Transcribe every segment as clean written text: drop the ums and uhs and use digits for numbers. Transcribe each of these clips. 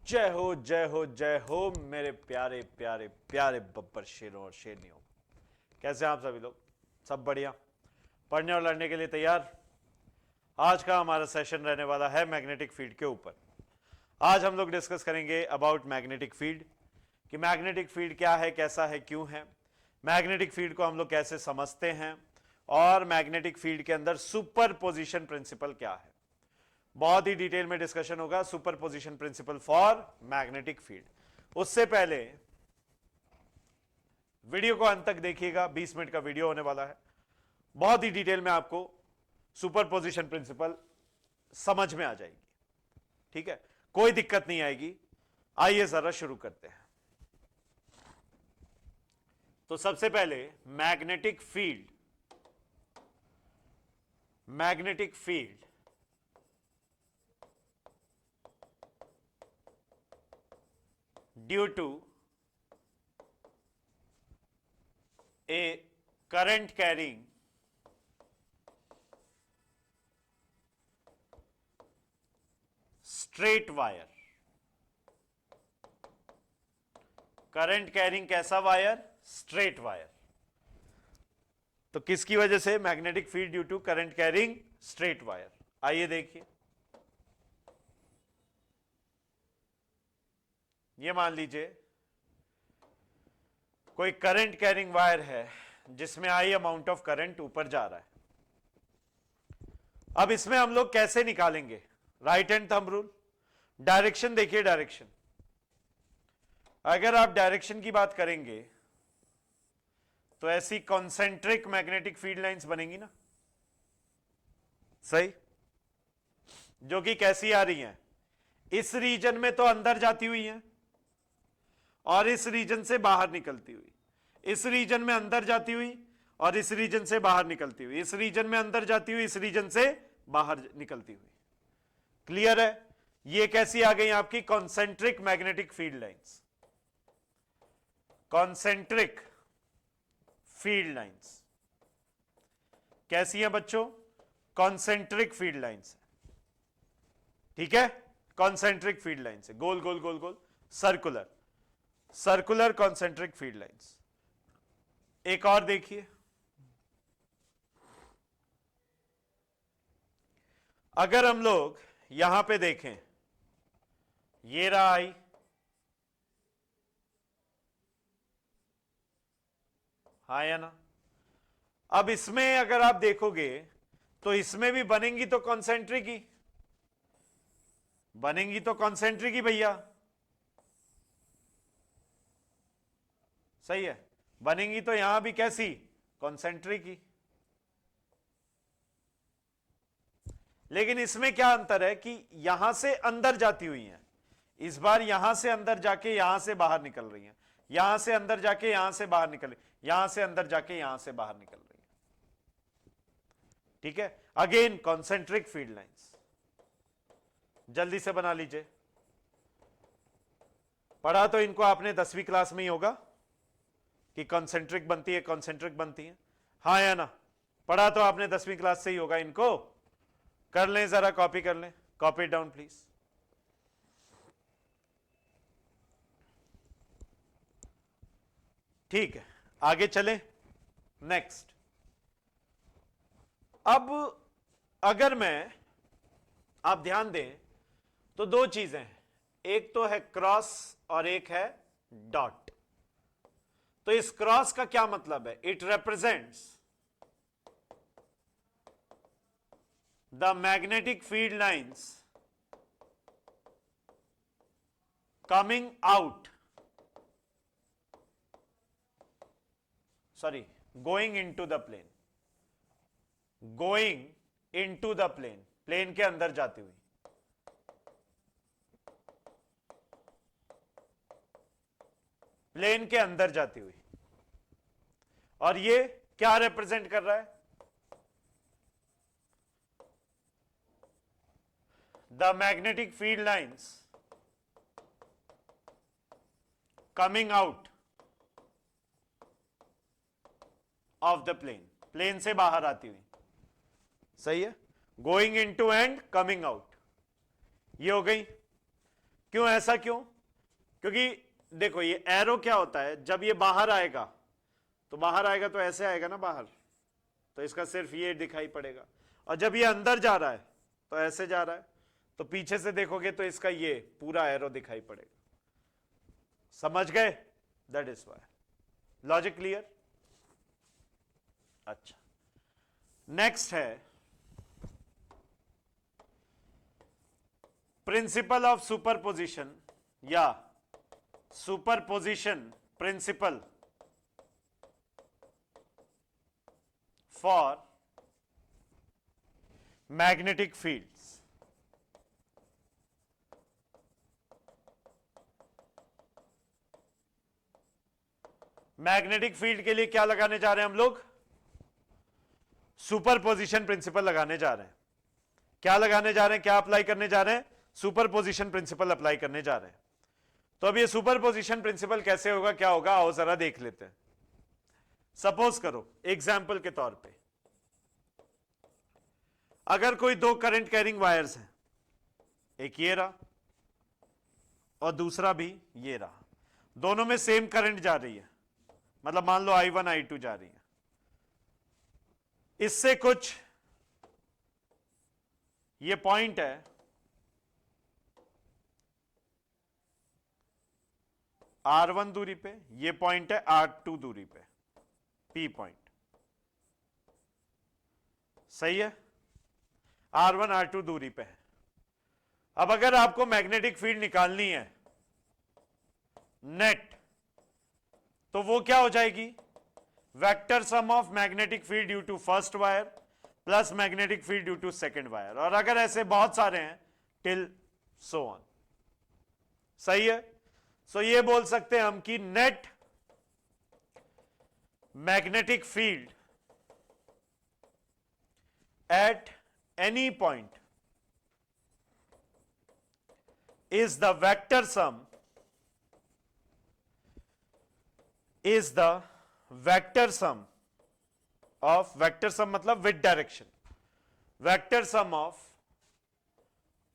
जय हो जय हो जय हो मेरे प्यारे प्यारे प्यारे बब्बर शेरों और शेरनियों। कैसे हैं आप सभी लोग? सब बढ़िया? पढ़ने और लड़ने के लिए तैयार? आज का हमारा सेशन रहने वाला है मैग्नेटिक फील्ड के ऊपर। आज हम लोग डिस्कस करेंगे अबाउट मैग्नेटिक फील्ड, कि मैग्नेटिक फील्ड क्या है, कैसा है, क्यों है, मैग्नेटिक फील्ड को हम लोग कैसे समझते हैं, और मैग्नेटिक फील्ड के अंदर सुपर पोजिशन प्रिंसिपल क्या है। बहुत ही डिटेल में डिस्कशन होगा superposition principle for magnetic field. उससे पहले वीडियो को अंत तक देखिएगा, 20 मिनट का वीडियो होने वाला है। बहुत ही डिटेल में आपको सुपर पोजिशन प्रिंसिपल समझ में आ जाएगी, ठीक है, कोई दिक्कत नहीं आएगी। आइए जरा शुरू करते हैं। तो सबसे पहले magnetic field due to a current carrying straight wire, current carrying कैसा वायर? Straight wire. तो किसकी वजह से? Magnetic field due to current carrying straight wire. आइए देखिए, ये मान लीजिए कोई करंट कैरिंग वायर है जिसमें आई अमाउंट ऑफ करंट ऊपर जा रहा है। अब इसमें हम लोग कैसे निकालेंगे? Right hand thumb rule. Direction देखिए, डायरेक्शन, अगर आप डायरेक्शन की बात करेंगे तो ऐसी कॉन्सेंट्रिक मैग्नेटिक फील्ड लाइंस बनेंगी ना, सही, जो कि कैसी आ रही हैं? इस रीजन में तो अंदर जाती हुई हैं और इस रीजन से बाहर निकलती हुई, इस रीजन में अंदर जाती हुई और इस रीजन से बाहर निकलती हुई, इस रीजन में अंदर जाती हुई, इस रीजन से बाहर निकलती हुई। क्लियर है? ये कैसी आ गई आपकी? Concentric magnetic field lines. Concentric field lines कैसी है बच्चों? कॉन्सेंट्रिक फील्ड लाइंस है, ठीक है, कॉन्सेंट्रिक फील्ड लाइंस है, गोल गोल गोल गोल, circular, circular concentric field lines. एक और देखिए, अगर हम लोग यहां पे देखें, ये रहा आई, हाँ या ना? अब इसमें अगर आप देखोगे तो इसमें भी बनेंगी तो कॉन्सेंट्रिक ही बनेंगी, तो कॉन्सेंट्रिक ही भैया, सही है, बनेंगी तो यहां भी कैसी? कॉन्सेंट्रिक ही। लेकिन इसमें क्या अंतर है कि यहां से अंदर जाती हुई हैं, इस बार यहां से अंदर जाके यहां से बाहर निकल रही हैं, यहां से अंदर जाके यहां से बाहर निकल रही, यहां से अंदर जाके यहां से बाहर निकल रही है, ठीक है। अगेन कॉन्सेंट्रिक फील्ड लाइंस, जल्दी से बना लीजिए। पढ़ा तो इनको आपने 10वीं क्लास में ही होगा कि कॉन्सेंट्रिक बनती है, कॉन्सेंट्रिक बनती है, हाँ या ना? पढ़ा तो आपने 10वीं क्लास से ही होगा। इनको कर लें, जरा कॉपी कर लें, कॉपी डाउन प्लीज। ठीक है, आगे चले नेक्स्ट। अब अगर मैं, आप ध्यान दें तो दो चीजें हैं, एक तो है क्रॉस और एक है डॉट। तो इस क्रॉस का क्या मतलब है? It represents the magnetic field lines coming out, sorry, going into the plane, going into the plane, plane के अंदर जाती हुई, प्लेन के अंदर जाती हुई। और ये क्या रिप्रेजेंट कर रहा है? The magnetic field lines coming out of the plane, plane से बाहर आती हुई, सही है, going into and coming out, ये हो गई। क्यों ऐसा क्यों? क्योंकि देखो ये एरो क्या होता है, जब ये बाहर आएगा तो ऐसे आएगा ना बाहर, तो इसका सिर्फ ये दिखाई पड़ेगा, और जब ये अंदर जा रहा है तो ऐसे जा रहा है, तो पीछे से देखोगे तो इसका ये पूरा एरो दिखाई पड़ेगा। समझ गए? That is why. Logic clear? अच्छा, नेक्स्ट है प्रिंसिपल ऑफ सुपरपोजिशन या superposition principle for magnetic fields. Magnetic field के लिए क्या लगाने जा रहे हैं हम लोग? सुपरपोजिशन प्रिंसिपल लगाने जा रहे हैं। क्या लगाने जा रहे हैं, क्या अप्लाई करने जा रहे हैं? सुपरपोजिशन प्रिंसिपल अप्लाई करने जा रहे हैं। तो अब ये सुपरपोजिशन प्रिंसिपल कैसे होगा, क्या होगा, आओ जरा देख लेते हैं। सपोज करो एग्जाम्पल के तौर पे, अगर कोई दो करंट कैरिंग वायर्स हैं, एक ये रहा और दूसरा भी ये रहा, दोनों में सेम करंट जा रही है, मतलब मान लो I1 I2 जा रही है, इससे कुछ ये पॉइंट है R1 दूरी पे, ये पॉइंट है R2 दूरी पे, P पॉइंट, सही है, R1 R2 दूरी पे है। अब अगर आपको मैग्नेटिक फील्ड निकालनी है नेट, तो वो क्या हो जाएगी? Vector sum of magnetic field due to first wire plus magnetic field due to second wire, और अगर ऐसे बहुत सारे हैं टिल सो ऑन। सही है? सो ये बोल सकते हैं हम कि net magnetic field at any point is the vector sum of vector sum मतलब with direction, vector sum of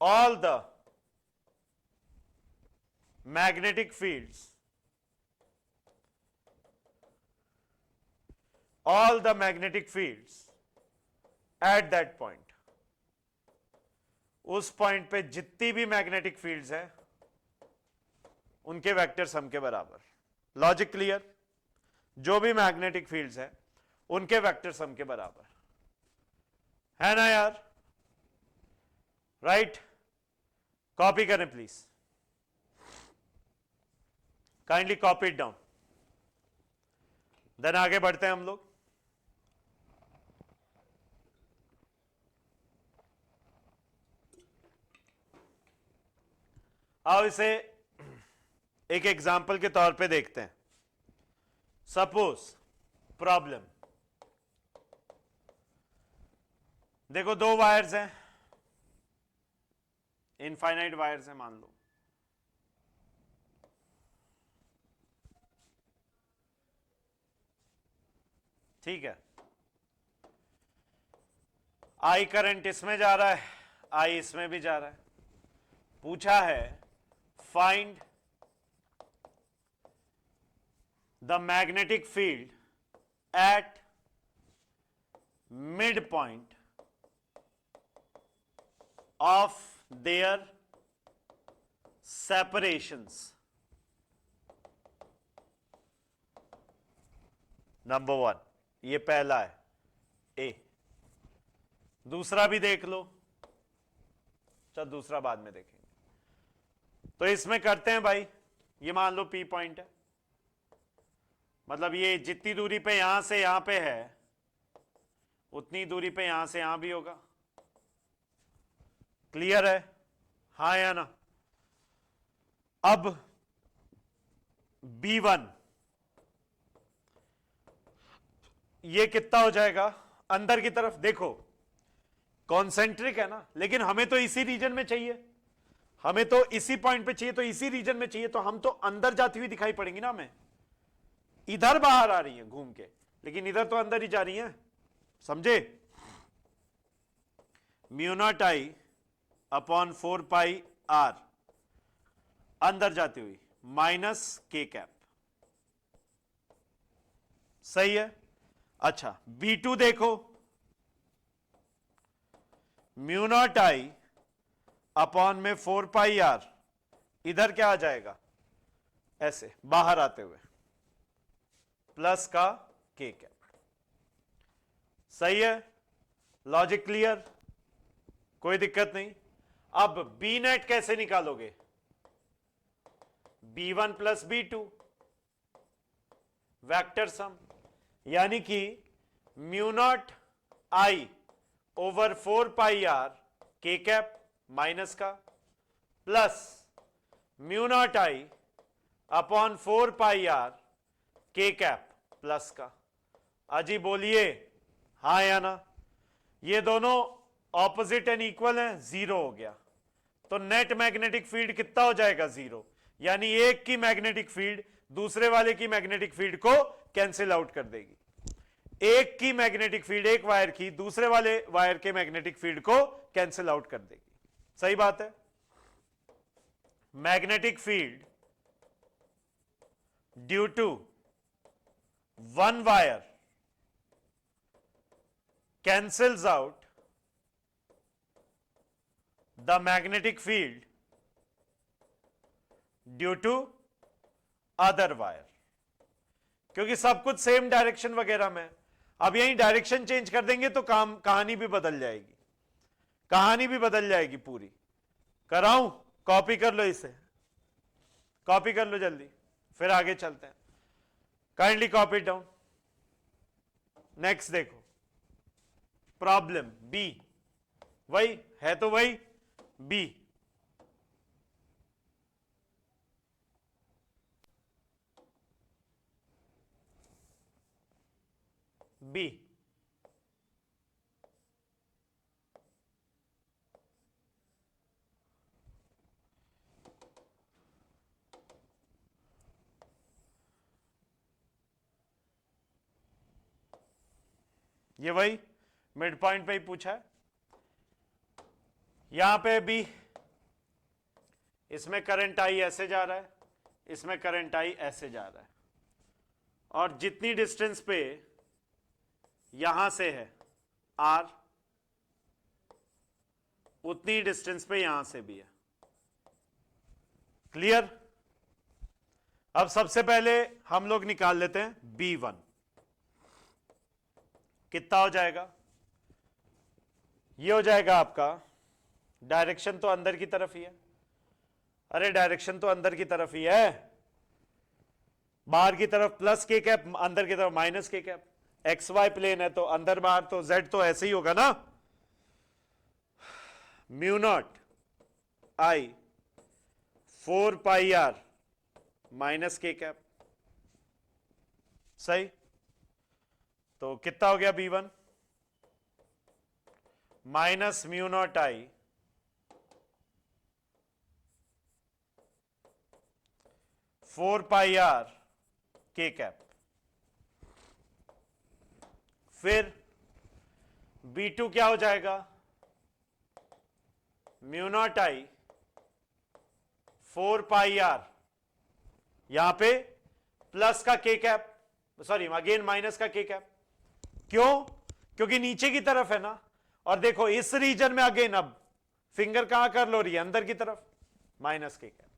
all the magnetic fields at that point। उस पॉइंट पे जितनी भी मैग्नेटिक फील्ड्स है उनके वेक्टर सम के बराबर। Logic clear? जो भी मैग्नेटिक फील्ड्स है उनके वेक्टर सम के बराबर है ना यार? राइट? कॉपी करें please, kindly copy it down, then आगे बढ़ते हैं हम लोग। आओ इसे एक एग्जाम्पल के तौर पे देखते हैं। सपोज प्रॉब्लम, देखो दो वायर्स हैं, इनफाइनाइट वायर्स हैं मान लो, ठीक है। आई करंट इसमें जा रहा है, आई इसमें भी जा रहा है। पूछा है find the magnetic field at mid point of their separations. Number 1 ये पहला है ए, दूसरा भी देख लो, चल दूसरा बाद में देखेंगे। तो इसमें करते हैं भाई, ये मान लो P पॉइंट है, मतलब ये जितनी दूरी पे यहां से यहां पे है उतनी दूरी पे यहां से यहां भी होगा। क्लियर है? हाँ या ना? अब B1 ये कितना हो जाएगा? अंदर की तरफ देखो कॉन्सेंट्रिक है ना, लेकिन हमें तो इसी रीजन में चाहिए, हमें तो इसी पॉइंट पे चाहिए, तो इसी रीजन में चाहिए, तो हम तो अंदर जाती हुई दिखाई पड़ेंगी ना हमें। इधर बाहर आ रही है घूम के, लेकिन इधर तो अंदर ही जा रही है, समझे? Mu naught I upon 4 pi R अंदर जाती हुई माइनस के कैप, सही है। अच्छा B2 देखो, म्यू नॉट आई अपॉन में 4 पाई आर, इधर क्या आ जाएगा, ऐसे बाहर आते हुए प्लस का के कैप, सही है। लॉजिक क्लियर, कोई दिक्कत नहीं। अब बी नेट कैसे निकालोगे, B1 plus B2 vector sum, यानी कि mu not I over 4 pi R K cap minus का, plus mu not I upon 4 pi R K cap plus का। अजी बोलिए हाँ या ना, ये दोनों ऑपोजिट एंड इक्वल हैं, जीरो हो गया, तो नेट मैग्नेटिक फील्ड कितना हो जाएगा, जीरो। यानी एक की मैग्नेटिक फील्ड दूसरे वाले की मैग्नेटिक फील्ड को कैंसिल आउट कर देगी, एक की मैग्नेटिक फील्ड, एक वायर की दूसरे वाले वायर के मैग्नेटिक फील्ड को कैंसिल आउट कर देगी, सही बात है। Magnetic field due to one wire cancels out the magnetic field due to other wire, क्योंकि सब कुछ सेम डायरेक्शन वगैरह में। अब यही डायरेक्शन चेंज कर देंगे तो काम कहानी भी बदल जाएगी, कहानी भी बदल जाएगी पूरी। कराऊं, कॉपी कर लो, इसे कॉपी कर लो जल्दी, फिर आगे चलते हैं। Kindly copy down. नेक्स्ट देखो प्रॉब्लम बी, वही है तो वही बी, बी ये वही मिड पॉइंट पे ही पूछा है, यहां पे भी इसमें करंट आई ऐसे जा रहा है, इसमें करंट आई ऐसे जा रहा है, और जितनी डिस्टेंस पे यहां से है आर, उतनी डिस्टेंस पे यहां से भी है। क्लियर। अब सबसे पहले हम लोग निकाल लेते हैं B1 कितना हो जाएगा, ये हो जाएगा आपका, डायरेक्शन तो अंदर की तरफ ही है, अरे डायरेक्शन तो अंदर की तरफ ही है, बाहर की तरफ प्लस के कैप, अंदर की तरफ minus K cap, x Y plane है तो अंदर बाहर तो जेड तो ऐसे ही होगा ना, mu not I 4 pi R minus K cap, सही। तो कितना हो गया B1, minus mu not I 4 pi R K cap, फिर B2 क्या हो जाएगा, mu not I 4 pi R, यहां पे प्लस का के कैप, सॉरी अगेन माइनस का के कैप, क्यों, क्योंकि नीचे की तरफ है ना, और देखो इस रीजन में अगेन अब फिंगर कहां कर लो रही है, अंदर की तरफ, माइनस के कैप।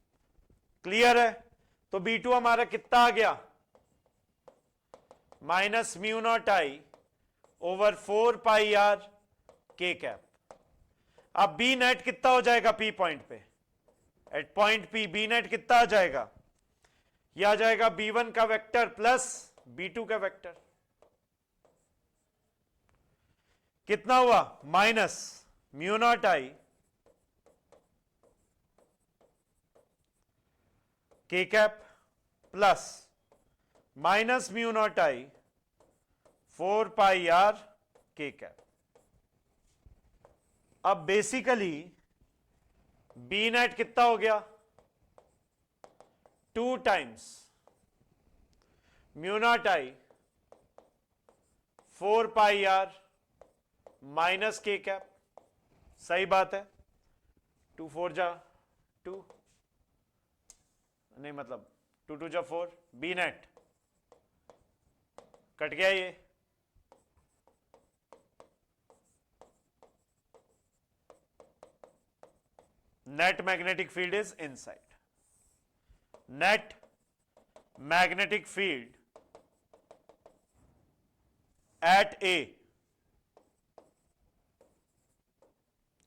क्लियर है। तो B2 हमारा कितना आ गया, minus mu not I over 4 pi R K cap. अब बी नेट कितना हो जाएगा P पॉइंट पे, at point P B net कितना आ जाएगा, यह आ जाएगा B1 का वेक्टर प्लस B2 का वेक्टर, कितना हुआ, minus mu not I K cap plus minus mu not I 4 pi R K cap. अब बेसिकली बी नेट कितना हो गया, 2 times mu not I 4 pi R minus K cap, सही बात है, 2 4 जा 2, नहीं मतलब 2 2 जा 4, बी नेट कट गया ये, net magnetic field is inside. Net magnetic field at A,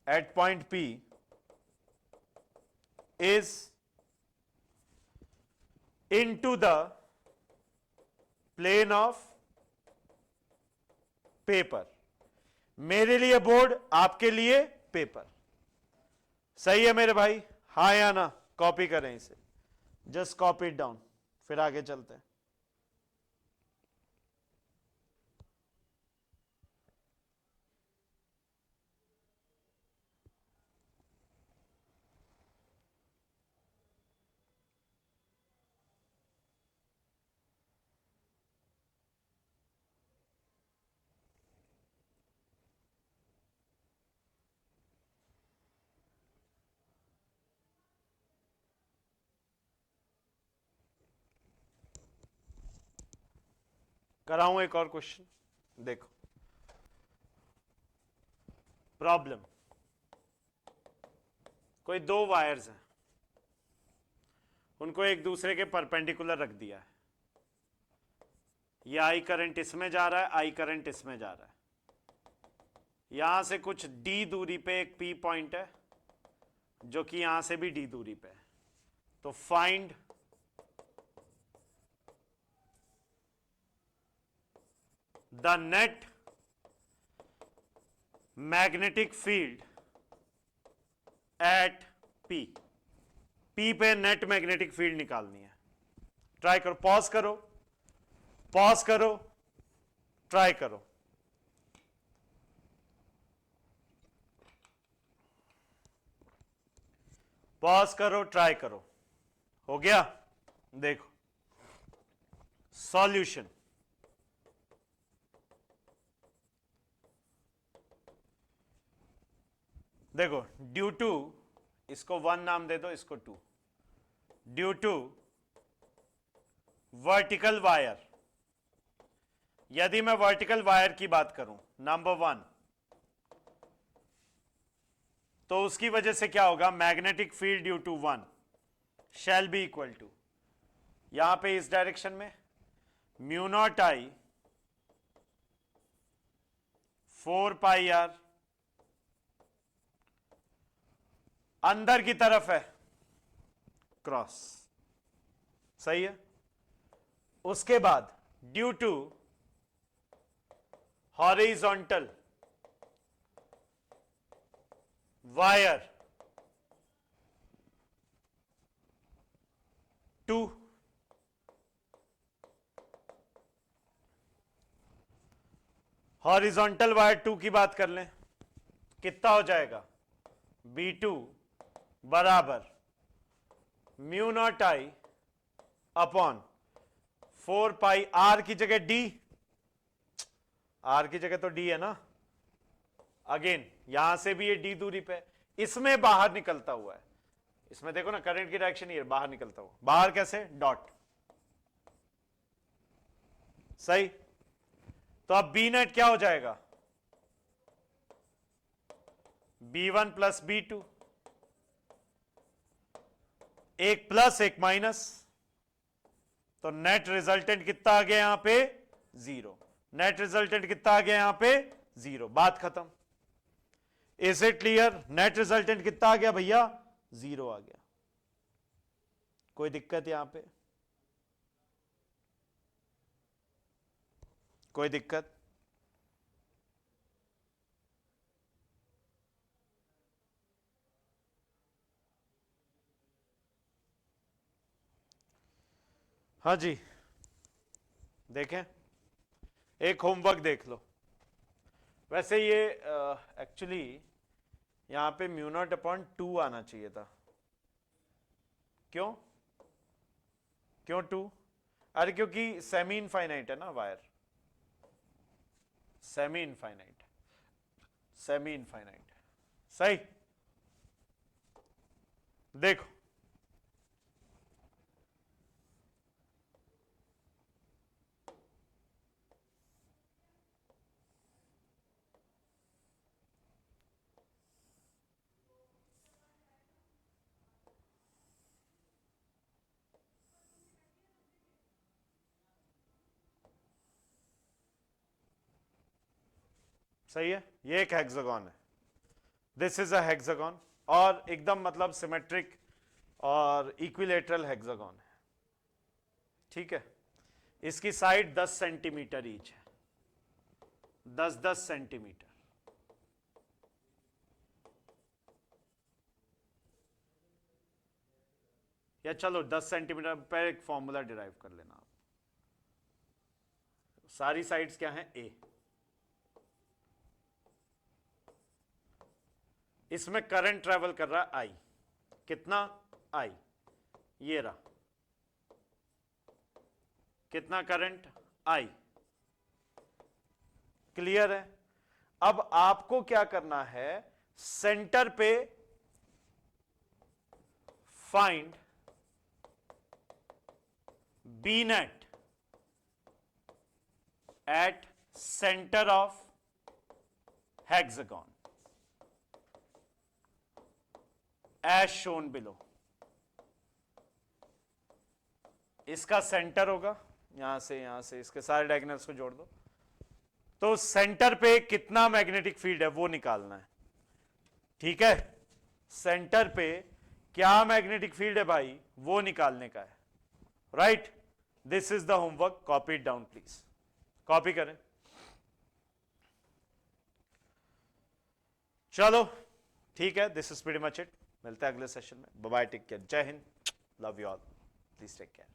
at point P, is into the plane of paper. मेरे लिए बोर्ड, आपके लिए पेपर। सही है मेरे भाई, हाँ या ना? कॉपी करें इसे, जस्ट कॉपी इट डाउन, फिर आगे चलते हैं। कराऊं एक और क्वेश्चन, देखो। प्रॉब्लम, कोई दो वायर्स हैं, उनको एक दूसरे के परपेंडिकुलर रख दिया है। ये आई करंट इसमें जा रहा है, आई करंट इसमें जा रहा है। यहां से कुछ डी दूरी पे एक पी पॉइंट है, जो कि यहां से भी डी दूरी पे है। तो find the net magnetic field at P. P पे नेट मैग्नेटिक फील्ड निकालनी है। ट्राई करो, पॉज करो, पॉज करो, ट्राई करो। पॉज करो, ट्राई करो। हो गया? देखो सॉल्यूशन। देखो, ड्यू टू, इसको 1 नाम दे दो, इसको 2। ड्यू टू वर्टिकल वायर, यदि मैं वर्टिकल वायर की बात करूं, नंबर 1, तो उसकी वजह से क्या होगा? Magnetic field due to 1 shall be equal to, यहां पे इस डायरेक्शन में mu not I 4 pi R, अंदर की तरफ है क्रॉस। सही है? उसके बाद due to horizontal wire 2, horizontal wire 2 की बात कर लें, कितना हो जाएगा? B2 बराबर mu not I upon 4 pi R की जगह डी, आर की जगह तो डी है ना। अगेन यहां से भी ये डी दूरी पे, इसमें बाहर निकलता हुआ है, इसमें देखो ना करंट की डायरेक्शन ये बाहर निकलता हुआ। बाहर कैसे? डॉट। सही। तो अब बी नेट क्या हो जाएगा? B1 प्लस B2, एक प्लस एक माइनस, तो नेट रिजल्टेंट कितना आ गया यहां पे? 0। नेट रिजल्टेंट कितना आ गया यहां पे? 0। बात खत्म। Is it clear? Net resultant कितना आ गया भैया? 0 आ गया। कोई दिक्कत यहां पे? कोई दिक्कत? हाँ जी, देखें, एक होमवर्क देख लो। वैसे ये एक्चुअली यहां पे म्यू नॉट अपॉन 2 आना चाहिए था। क्यों? क्यों 2? अरे क्योंकि सेमी इनफाइनाइट है ना wire, semi infinite, semi infinite. सही। देखो सही है, ये एक हेक्सागन है, दिस इज अ हेक्सागन, और एकदम मतलब सिमेट्रिक और इक्विलेटरल हेक्सागन है, ठीक है। इसकी साइड 10 सेंटीमीटर ईच है, 10-10 सेंटीमीटर। या चलो 10 सेंटीमीटर पर एक फॉर्मूला डिराइव कर लेना आप। सारी साइड्स क्या हैं, ए। इसमें करंट ट्रेवल कर रहा है आई, कितना, आई, ये रहा, कितना करंट, आई, क्लियर है। अब आपको क्या करना है, सेंटर पे find B net at centre of hexagon as shown below. इसका सेंटर होगा, यहां से इसके सारे डायगोनल्स को जोड़ दो, तो सेंटर पे कितना मैग्नेटिक फील्ड है वो निकालना है, ठीक है। सेंटर पे क्या मैग्नेटिक फील्ड है भाई, वो निकालने का है, right. This is the homework, copy it down please, copy करें। चलो ठीक है, this is pretty much it, मिलते हैं अगले सेशन में, बाय बाय, टेक केयर, जय हिंद, love you all, please take care.